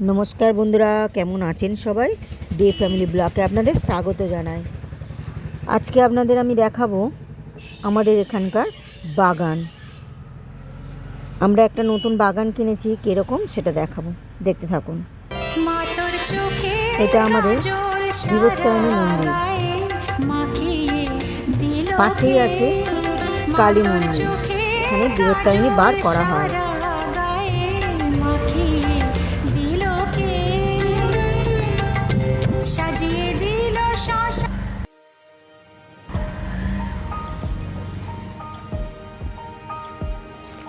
নমস্কার বন্ধুরা, কেমন আছেন সবাই? ডে ফ্যামিলি ব্লগে আপনাদের স্বাগত জানাই। আজকে আপনাদের আমি দেখাবো আমাদের এখানকার বাগান। আমরা একটা নতুন বাগান কিনেছি, কীরকম সেটা দেখাবো, দেখতে থাকুন। এটা আমাদের বিপত্তারিণী মন্দির, পাশেই আছে কালী মন্দির। এখানে বিপত্তারিণী বার করা হয়।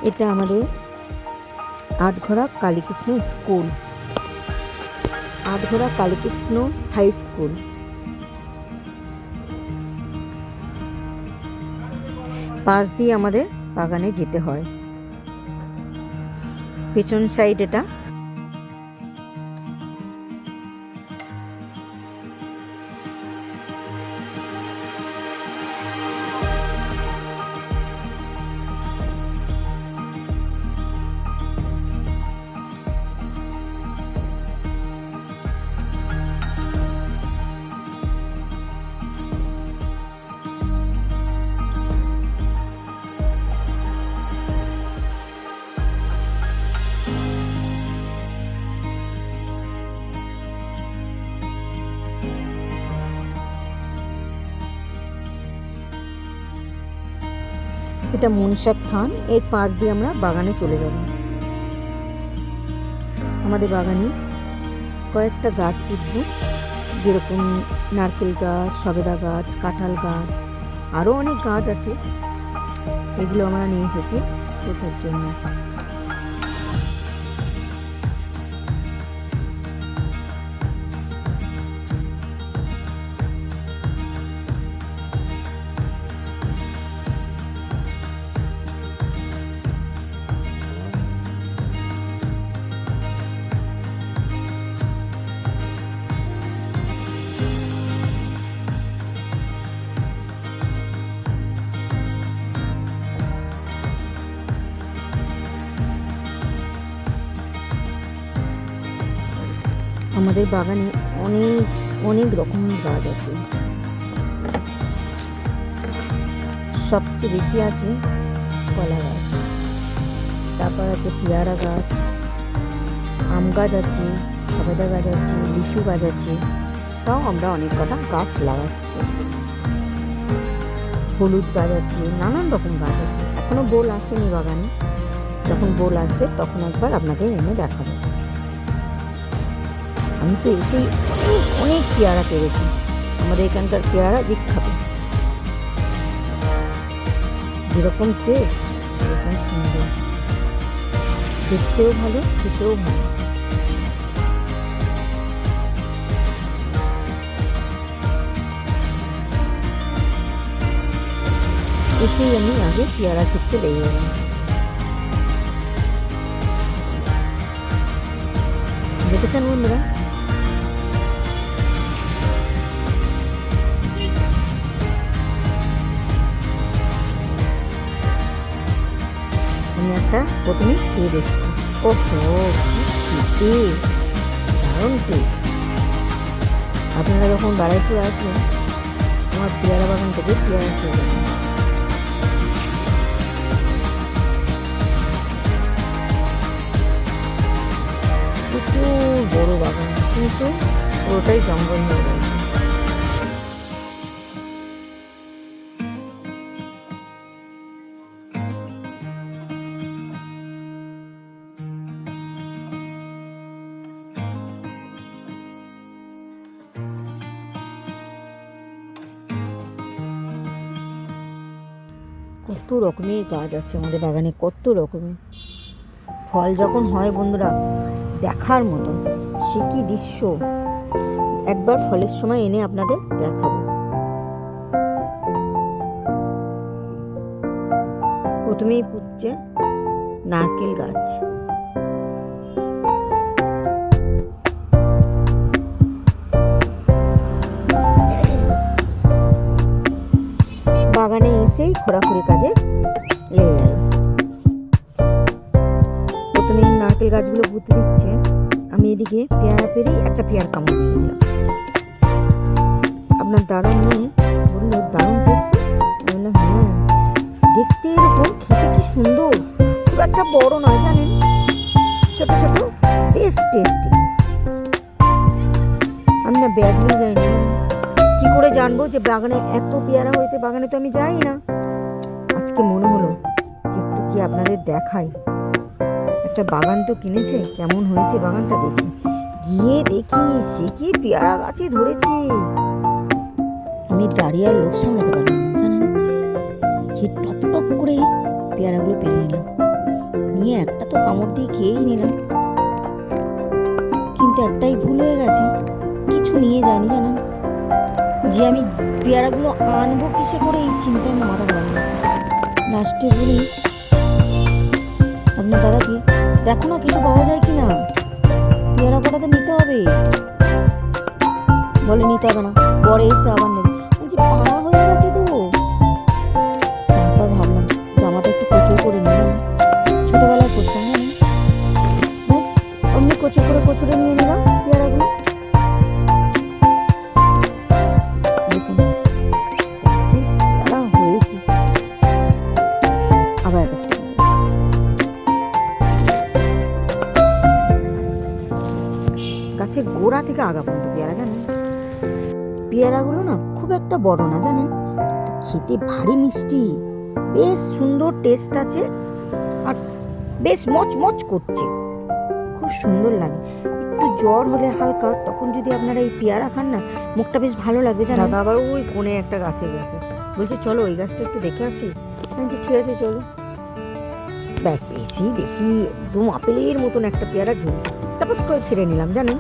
এটা আমাদের Atghara Kalikrishna school, Atghara Kalikrishna high school. পাশ দিয়ে আমাদের বাগানে যেতে হয়। পেছন সাইড এটা। এটা মনসার থান। এর পাশ দিয়ে আমরা বাগানে চলে যাব। আমাদের বাগানে কয়েকটা গাছ পুঁতব, যেরকম নারকেল গাছ, সবেদা গাছ, কাঁঠাল গাছ, আরও অনেক গাছ আছে। এগুলো আমরা নিয়ে এসেছি পোঁতার জন্য। আমাদের বাগানে অনেক অনেক রকমের গাছ আছে। সবচেয়ে বেশি আছে কলা গাছ, তারপর আছে পেয়ারা গাছ, আম গাছ আছে, সবেদা গাছ আছে, লিচু গাছ আছে। তাও আমরা অনেক কটা গাছ লাগাচ্ছি। হলুদ গাছ আছে, নানান রকম গাছ আছে। এখনো বোল আসেনি বাগানে, যখন বোল আসবে তখন একবার আপনাদের এনে দেখাবো। আমি তো এসেই অনেক পেয়ারা পেরেছি। আমাদের এখানকার পেয়ারা বিখ্যাত, যেরকম টেস্ট সেরকম সুন্দর, দেখতেও ভালো, খেতেও ভালো। এসেই আমি আগে পেয়ারা ছিটতে লেগে গেলাম। দেখেছেন বন্ধুরা? আমি একটা প্রথমে খেয়ে দেখছি। ওহো, কি দারুণ টেস্ট! আপনারা যখন বাড়াইপুরে আসবেন, আমার পেয়ারা বাগান থেকে পেয়ারা খেয়ে যাবেন। প্রচুর বড় বাগান, কিন্তু পুরোটাই জঙ্গল হয়ে রয়েছে। কত রকমের গাছ আছে আমাদের বাগানে, কত রকমের। ফল যখন হয় বন্ধুরা, দেখার মতো, সে কি দৃশ্য! একবার ফলের সময় এনে আপনাদের দেখাবো। প্রথমেই পুঁতছে নারকেল গাছ। বাগানে এসেই খোঁড়াখুড়ি কাজে লেগে গেল। প্রথমে নারকেল গাছগুলো পুঁতে দিচ্ছে। আমি এদিকে পেয়ারা পেরেই একটা পেয়ারা কামড় নিয়ে নিলাম। আপনার দাদা নিয়ে বললো দারুণ টেস্ট। আমি বললাম হ্যাঁ, দেখতে এরকম, খেতে কি সুন্দর। খুব একটা বড় নয় জানেন, ছোট ছোট, বেশ টেস্টি। আমি না ব্যাগলে যাইনি, কি করে জানবো যে বাগানে এত পেয়ারা হয়েছে? বাগানে তো আমি যাই না। আজকে মনে হলো যে একটু কি আপনাদের দেখাই। একটা বাগান তো কিনেছে, কেমন হয়েছে বাগানটা দেখি। গিয়ে দেখি সে কি পেয়ারা গাছে ধরেছে। আমি দাঁড়িয়ে আর লোভ সামলাতে পারলাম না জানেন, সে টপ টপ করে পেয়ারাগুলো পেরে নিলাম, নিয়ে একটা তো কামড় দিয়ে খেয়েই নিলাম। কিন্তু একটাই ভুল হয়ে গেছে, কিছু নিয়ে যায়নি জানেন, যে আমি পেয়ারাগুলো আনবো কিসে করে এই চিন্তায় আমার মাথা খারাপ হচ্ছে। লাস্টে বলি আপনার দাদাকে, দেখো না কিছু পাওয়া যায় কিনা, পেয়ারা কটা তো নিতে হবে। বলে নিতে হবে না, পরে এসে আবার নেবে। বলছি পাড়া হয়ে গেছে তো। তারপর ভাবলাম জামাটা একটু কচু করে নিলাম, ছোটবেলায় করতাম জানি, ব্যাস অমনি কচু করে কচুরে নিয়ে নিলাম পেয়ারাগুলো। দেখুন পেয়ারা হয়েছে, আবার একটা ছিল। গাছের গোড়া থেকে আগা পর্যন্ত পেয়ারা জানেন। পেয়ারাগুলো না খুব একটা বড় না জানেন, খেতে ভারী মিষ্টি, বেশ সুন্দর টেস্ট আছে, আর বেশ মচমচ করছে, খুব সুন্দর লাগে। একটু জ্বর হলে হালকা, তখন যদি আপনারা এই পেয়ারা খান না, মুখটা বেশ ভালো লাগবে জানেন। দাদা আবার ওই কোণে একটা গাছে গেছে, বলছে চলো ওই গাছটা একটু দেখে আসি। বলছি ঠিক আছে চলো। ব্যাস এসেই দেখি একদম আপেলের মতন একটা পেয়ারা ঝুলছে, তারপর করে ছেড়ে নিলাম জানেন।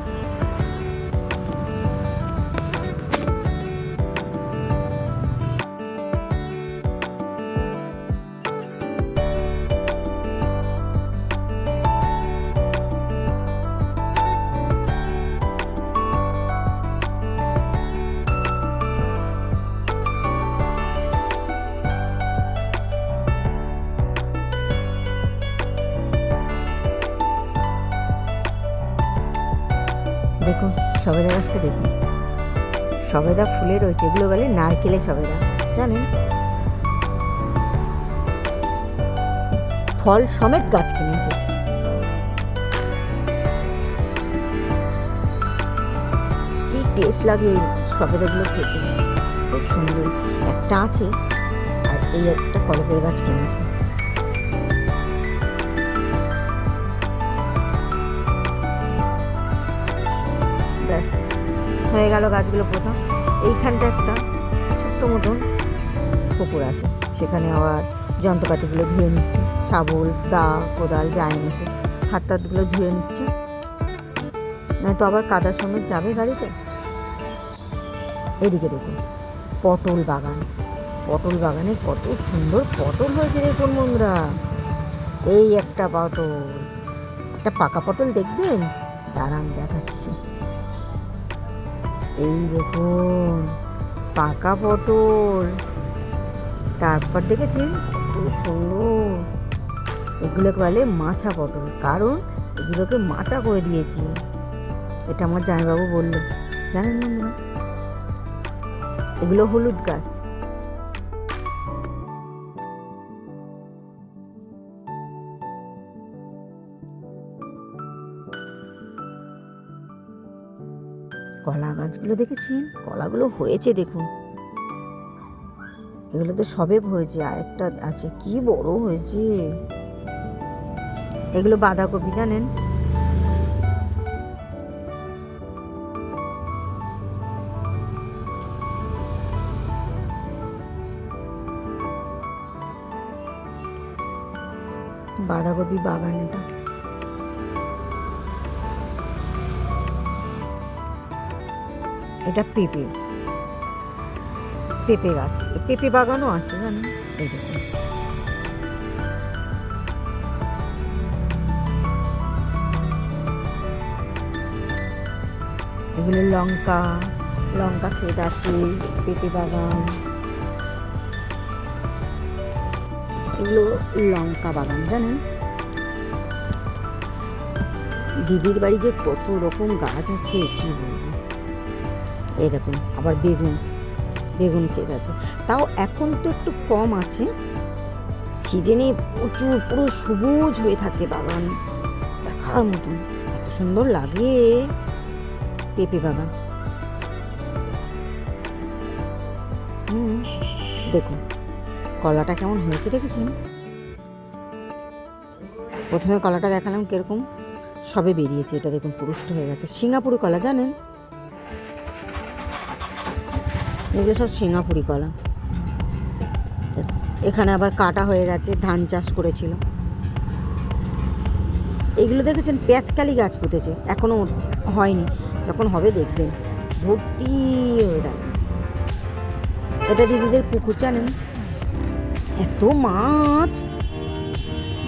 দেখুন সবেদা গাছটা দেখুন, সবেদা ফুলে রয়েছে, এগুলো বলে নারকেলের সবেদা জানেন। ফল সমেত গাছ কিনেছে। কি টেস্ট লাগে সবেদাগুলো খেতে, খুব সুন্দর। একটা আছে, আর এই একটা কলপের গাছ কিনেছে। ব্যাস হয়ে গেল গাছগুলো প্রথম। এইখানটা একটা ছোট্ট মতন পুকুর আছে, সেখানে আবার যন্ত্রপাতিগুলো ধুয়ে নিচ্ছে, শাবল, দা, কোদাল যা এনেছে, হাত টাতগুলো ধুয়ে নিচ্ছে, নয়তো আবার কাদা সমেত যাবে গাড়িতে। এদিকে দেখুন পটল বাগান, পটল বাগানে কত সুন্দর পটল হয়েছে দেখুন বন্ধুরা। এই একটা পটল, একটা পাকা পটল দেখবেন, দাঁড়ান দেখাচ্ছি। এই দেখুন পাকা পটল, তারপর দেখেছেন কত সুন্দর। এগুলোকে বলে মাছা পটল, কারণ এগুলোকে মাচা করে দিয়েছি। এটা আমার জামাইবাবু বললো জানেন বন্ধুরা। এগুলো হলুদ গাছ। কলা গাছগুলো দেখেছেন, কলাগুলো হয়েছে দেখুন, এগুলো তো সবে হয়েছে, আর একটা আছে কি বড় হয়েছে। এগুলো বাঁধাকপি জানেন। বাঁধাকপি বাগান এটা। এটা পেঁপে, পেঁপে গাছ, পেঁপে বাগানও আছে জানেন। এই দেখুন এগুলো লঙ্কা, লঙ্কা ক্ষেত আছে, পেঁপে বাগান, এগুলো লঙ্কা বাগান জানেন। দিদির বাড়ি যে কত রকম গাছ আছে কি বলবো। এই দেখুন আবার বেগুন ক্ষেত আছে, তাও এখন তো একটু কম আছে, সিজনে প্রচুর পুরো সবুজ হয়ে থাকে বাগান, দেখার মতন এত সুন্দর লাগে। পেঁপে বাগান, দেখুন কলাটা কেমন হয়েছে দেখেছেন। প্রথমে কলাটা দেখালাম কিরকম, সবে বেরিয়েছে, এটা দেখুন পুরুষ্ট হয়ে গেছে। সিঙ্গাপুরি কলা জানেন, এগুলো সব সিঙ্গাপুরি কলা। এখানে আবার কাটা হয়ে গেছে, ধান চাষ করেছিল। এগুলো দেখেছেন পেঁয়াজকালি গাছ পুঁতেছে, এখনো হয়নি, যখন হবে দেখবেন ভর্তি হয়ে যাবে। এটা দিদিদের পুকুর, জানেন এত মাছ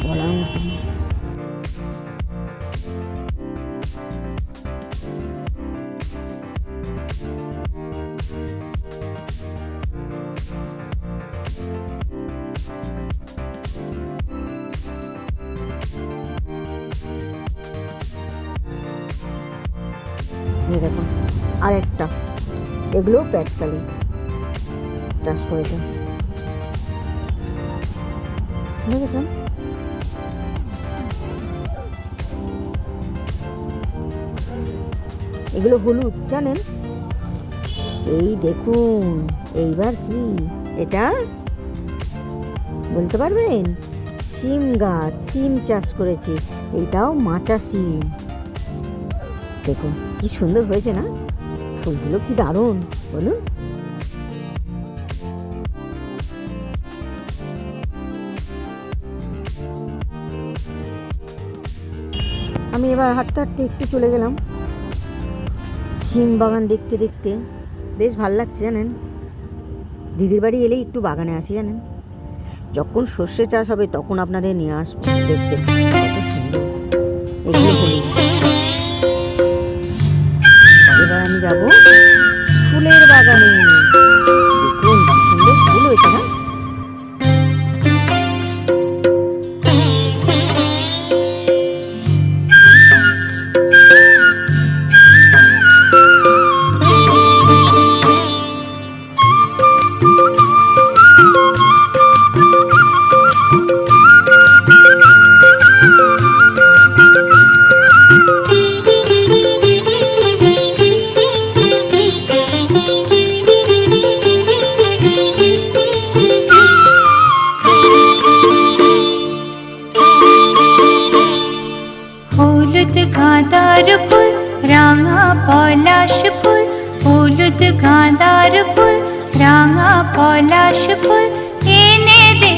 বলার মতন। দেখুন আর একটা, এগুলোও পেঁয়াজকালি চাষ করেছে, দেখেছেন। এগুলো হলুদ, জানেন। এই দেখুন এইবার কি এটা বলতে পারবেন? শিম গাছ, শিম চাষ করেছে, এইটাও মাচা শিম। দেখুন কি সুন্দর হয়েছে না, ফুলগুলো কি দারুণ বলুন। আমি এবার হাঁটতে হাঁটতে একটু চলে গেলাম শিম বাগান দেখতে দেখতে, বেশ ভালো লাগছে জানেন। দিদির বাড়ি এলেই একটু বাগানে আসি জানেন, যখন সর্ষে চাষ হবে তখন আপনাদের নিয়ে আসবো দেখতে। এগুলো হলুদ। এবার আমি যাবো ফুলের বাগানে, দেখুন কি সুন্দর ফুল হয়েছে না। গাঁদার ফুল, রাঙা পলাশ ফুল, হলুদ গাঁদার ফুল, রাঙা পলাশ ফুল, এনে দে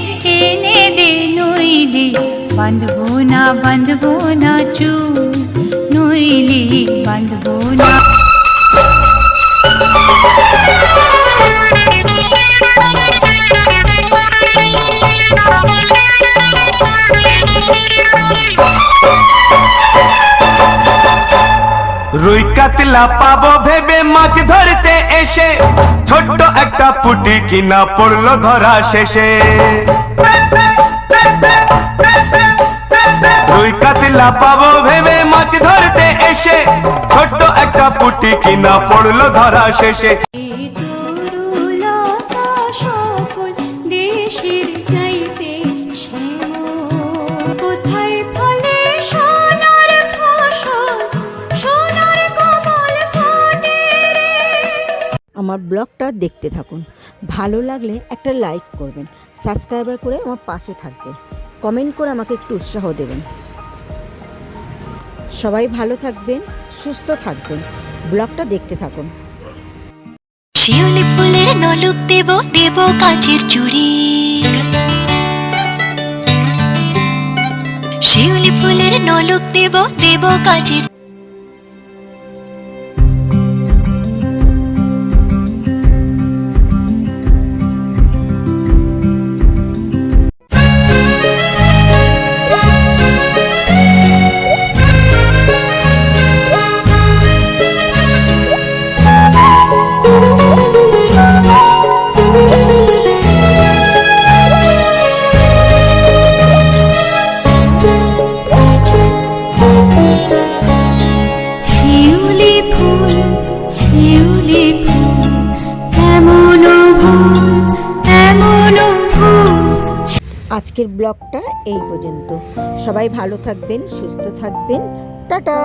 নইলে বাঁধবো না চুল, নইলে বাঁধবো না। রুই কাতলা পাবো ভেবে মাছ ধরতে এসে, ছোট্ট একটা পুঁটি কিনা পড়লো ধরা শেষে। রুই কাতলা পাবো ভেবে মাছ ধরতে এসে, ছোট্ট একটা পুঁটি কিনা পড়লো ধরা শেষে। আমার ব্লগটা দেখতে থাকুন, ভালো লাগলে একটা লাইক করবেন, সাবস্ক্রাইবার করে আমার পাশে থাকবেন, কমেন্ট করে আমাকে একটু উৎসাহ দেবেন। সবাই ভালো থাকবেন, সুস্থ থাকবেন, ব্লগটা দেখতে থাকুন। শিউলি ফুলের নলুক দেব কাঁচের চুড়ি, শিউলি ফুলের নলুক দেব কাঁচের। ফুল শিউলি ফুল এমন ভুল এমন ভুল। আজকের ব্লগটা এই পর্যন্ত। সবাই ভালো থাকবেন, সুস্থ থাকবেন। টাটা।